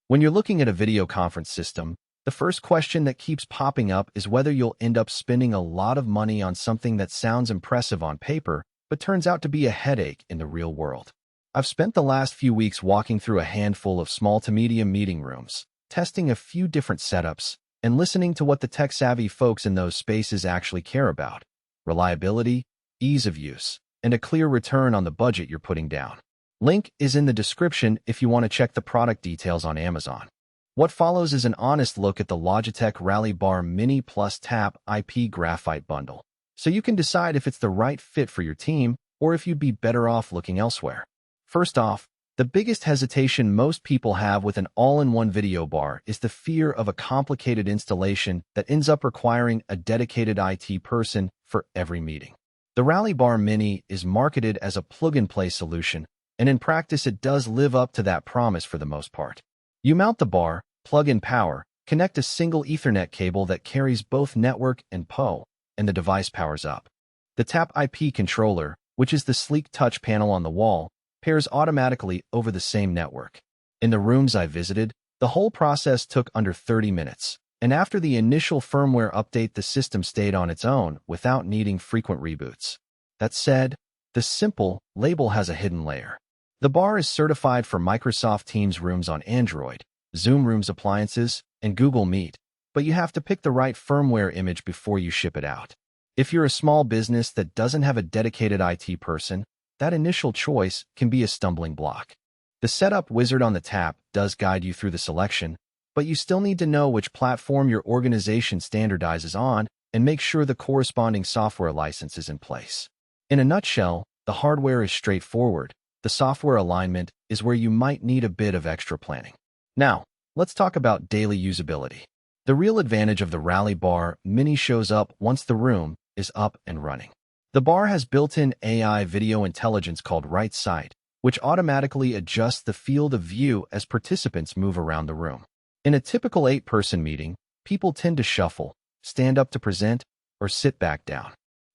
When you're looking at a video conference system, the first question that keeps popping up is whether you'll end up spending a lot of money on something that sounds impressive on paper, but turns out to be a headache in the real world. I've spent the last few weeks walking through a handful of small to medium meeting rooms, testing a few different setups, and listening to what the tech-savvy folks in those spaces actually care about: reliability, ease of use, and a clear return on the budget you're putting down. Link is in the description if you want to check the product details on Amazon. What follows is an honest look at the Logitech Rally Bar Mini Plus Tap IP Graphite bundle, so you can decide if it's the right fit for your team or if you'd be better off looking elsewhere. First off, the biggest hesitation most people have with an all-in-one video bar is the fear of a complicated installation that ends up requiring a dedicated IT person for every meeting. The Rally Bar Mini is marketed as a plug-and-play solution, and in practice it does live up to that promise for the most part. You mount the bar, plug in power, connect a single Ethernet cable that carries both network and PoE, and the device powers up. The Tap IP controller, which is the sleek touch panel on the wall, pairs automatically over the same network. In the rooms I visited, the whole process took under 30 minutes, and after the initial firmware update the system stayed on its own without needing frequent reboots. That said, the simple label has a hidden layer. The bar is certified for Microsoft Teams rooms on Android, Zoom Rooms appliances, and Google Meet, but you have to pick the right firmware image before you ship it out. If you're a small business that doesn't have a dedicated IT person, that initial choice can be a stumbling block. The setup wizard on the Tap does guide you through the selection, but you still need to know which platform your organization standardizes on and make sure the corresponding software license is in place. In a nutshell, the hardware is straightforward. The software alignment is where you might need a bit of extra planning. Now, let's talk about daily usability. The real advantage of the Rally Bar Mini shows up once the room is up and running. The bar has built-in AI video intelligence called Sight, which automatically adjusts the field of view as participants move around the room. In a typical 8-person meeting, people tend to shuffle, stand up to present, or sit back down.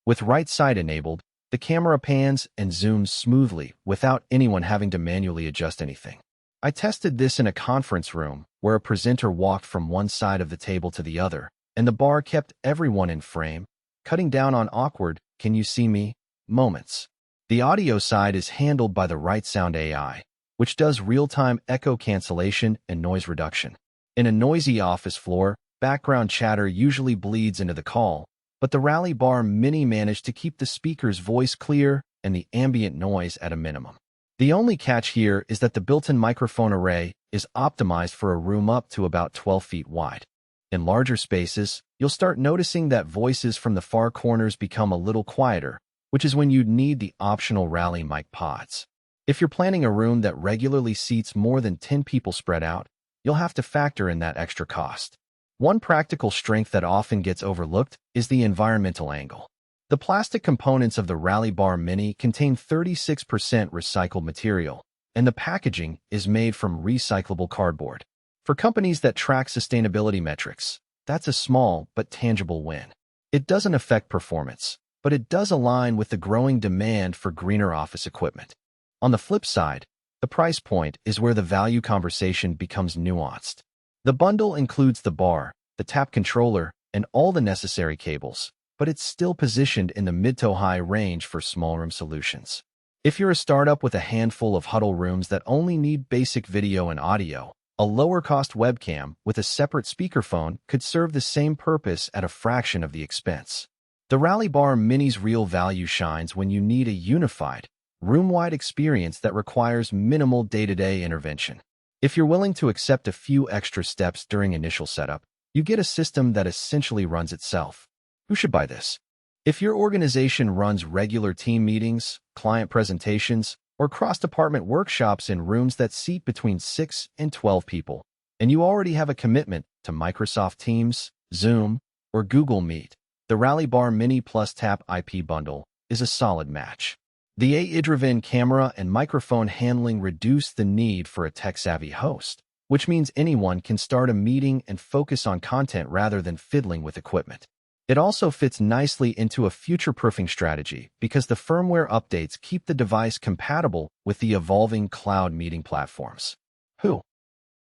With Sight enabled, the camera pans and zooms smoothly without anyone having to manually adjust anything. I tested this in a conference room where a presenter walked from one side of the table to the other, and the bar kept everyone in frame, cutting down on awkward "can you see me" moments. The audio side is handled by the Sound AI, which does real-time echo cancellation and noise reduction. In a noisy office floor, background chatter usually bleeds into the call, but the Rally Bar Mini managed to keep the speaker's voice clear and the ambient noise at a minimum. The only catch here is that the built-in microphone array is optimized for a room up to about 12 feet wide. In larger spaces, you'll start noticing that voices from the far corners become a little quieter, which is when you'd need the optional Rally mic pods. If you're planning a room that regularly seats more than 10 people spread out, you'll have to factor in that extra cost. One practical strength that often gets overlooked is the environmental angle. The plastic components of the Rally Bar Mini contain 36% recycled material, and the packaging is made from recyclable cardboard. For companies that track sustainability metrics, that's a small but tangible win. It doesn't affect performance, but it does align with the growing demand for greener office equipment. On the flip side, the price point is where the value conversation becomes nuanced. The bundle includes the bar, the Tap controller, and all the necessary cables, but it's still positioned in the mid to high range for small room solutions. If you're a startup with a handful of huddle rooms that only need basic video and audio, a lower-cost webcam with a separate speakerphone could serve the same purpose at a fraction of the expense. The Rally Bar Mini's real value shines when you need a unified, room-wide experience that requires minimal day-to-day intervention. If you're willing to accept a few extra steps during initial setup, you get a system that essentially runs itself. Who should buy this? If your organization runs regular team meetings, client presentations, or cross-department workshops in rooms that seat between 6 and 12 people, and you already have a commitment to Microsoft Teams, Zoom, or Google Meet, the Rally Bar Mini Plus Tap IP bundle is a solid match. The AI-driven camera and microphone handling reduce the need for a tech-savvy host, which means anyone can start a meeting and focus on content rather than fiddling with equipment. It also fits nicely into a future-proofing strategy because the firmware updates keep the device compatible with the evolving cloud meeting platforms. Who